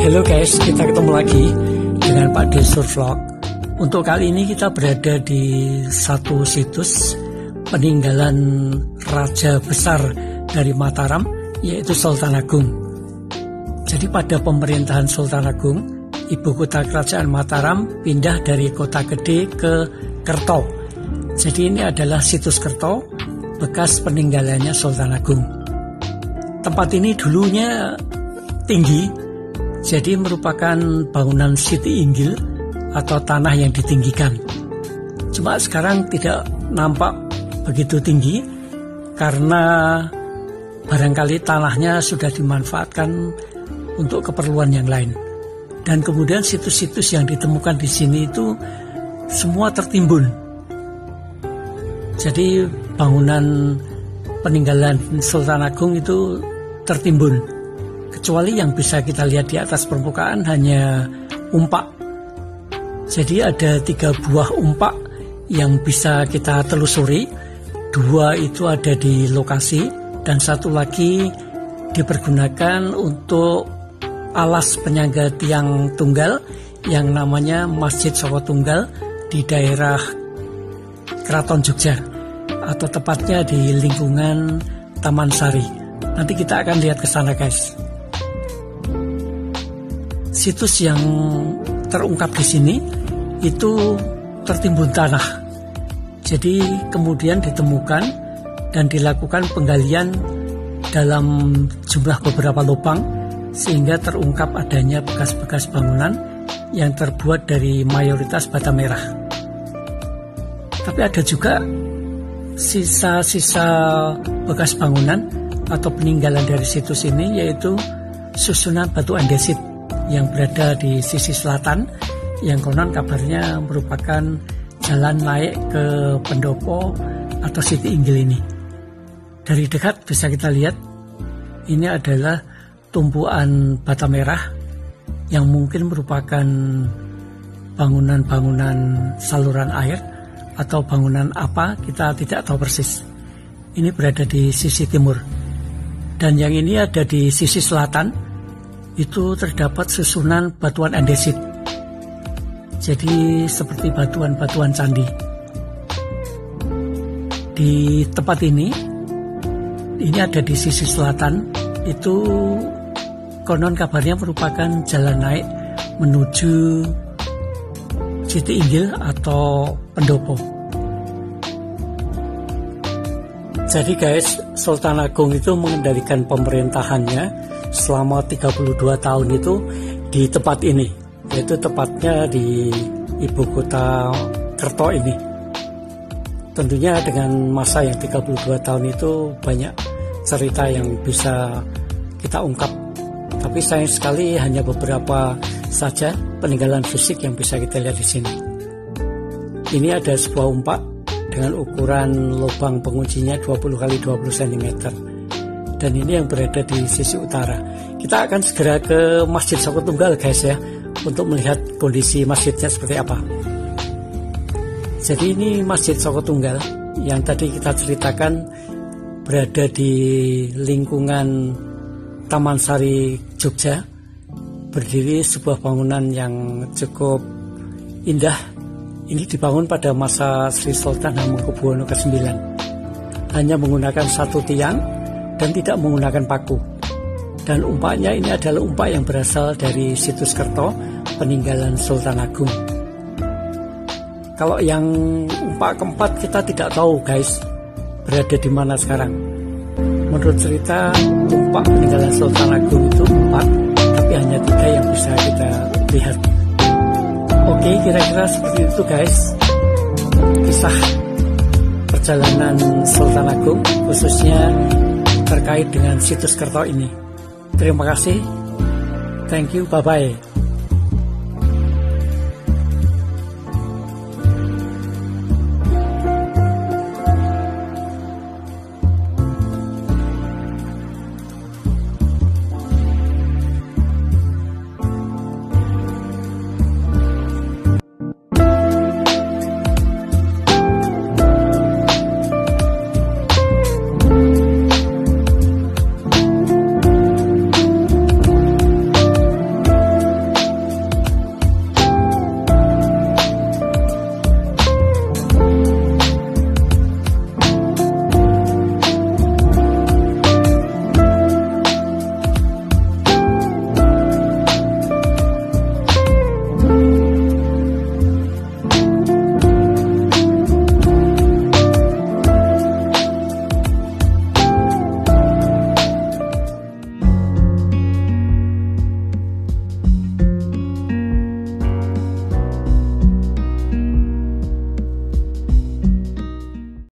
Halo guys, kita ketemu lagi dengan Pak D Survlog. Untuk kali ini kita berada di satu situs peninggalan raja besar dari Mataram, yaitu Sultan Agung. Jadi pada pemerintahan Sultan Agung, ibu kota kerajaan Mataram pindah dari Kota Gede ke Kerto. Jadi ini adalah situs Kerto, bekas peninggalannya Sultan Agung. Tempat ini dulunya tinggi, jadi merupakan bangunan Siti Inggil atau tanah yang ditinggikan. Cuma sekarang tidak nampak begitu tinggi karena barangkali tanahnya sudah dimanfaatkan untuk keperluan yang lain. Dan kemudian situs-situs yang ditemukan di sini itu semua tertimbun. Jadi bangunan peninggalan Sultan Agung itu tertimbun. Kecuali yang bisa kita lihat di atas permukaan hanya umpak. Jadi ada 3 buah umpak yang bisa kita telusuri. 2 itu ada di lokasi dan 1 lagi dipergunakan untuk alas penyangga tiang tunggal yang namanya Masjid Soko Tunggal di daerah Keraton Jogja, atau tepatnya di lingkungan Taman Sari. Nanti kita akan lihat ke sana guys. Situs yang terungkap di sini itu tertimbun tanah. Jadi kemudian ditemukan dan dilakukan penggalian dalam jumlah beberapa lubang sehingga terungkap adanya bekas-bekas bangunan yang terbuat dari mayoritas bata merah. Tapi ada juga sisa-sisa bekas bangunan atau peninggalan dari situs ini, yaitu susunan batu andesit yang berada di sisi selatan, yang konon kabarnya merupakan jalan naik ke pendopo atau Siti Inggil ini. Dari dekat bisa kita lihat ini adalah tumpuan bata merah yang mungkin merupakan bangunan-bangunan saluran air atau bangunan apa, kita tidak tahu persis. Ini berada di sisi timur. Dan yang ini ada di sisi selatan, itu terdapat susunan batuan andesit. Jadi seperti batuan-batuan candi. Di tempat ini ada di sisi selatan, itu konon kabarnya merupakan jalan naik menuju Siti Inggil atau pendopo. Jadi guys, Sultan Agung itu mengendalikan pemerintahannya selama 32 tahun itu di tempat ini, yaitu tepatnya di ibu kota Kerto ini. Tentunya dengan masa yang 32 tahun itu banyak cerita yang bisa kita ungkap. Tapi sayang sekali hanya beberapa saja peninggalan fisik yang bisa kita lihat di sini. Ini ada sebuah umpak dengan ukuran lubang penguncinya 20 x 20 cm. Dan ini yang berada di sisi utara. Kita akan segera ke Masjid Soko Tunggal guys ya, untuk melihat kondisi masjidnya seperti apa. Jadi ini Masjid Soko Tunggal yang tadi kita ceritakan berada di lingkungan Taman Sari Jogja. Berdiri sebuah bangunan yang cukup indah. Ini dibangun pada masa Sri Sultan Hamengkubuwono ke-9. Hanya menggunakan 1 tiang dan tidak menggunakan paku. Dan umpaknya ini adalah umpak yang berasal dari situs Kerto, peninggalan Sultan Agung. Kalau yang umpak keempat kita tidak tahu guys, berada di mana sekarang. Menurut cerita, umpak peninggalan Sultan Agung itu 4, tapi hanya 3 yang bisa kita lihat. Oke, kira-kira seperti itu guys, kisah perjalanan Sultan Agung, khususnya terkait dengan situs Kerto ini. Terima kasih, thank you, bye-bye.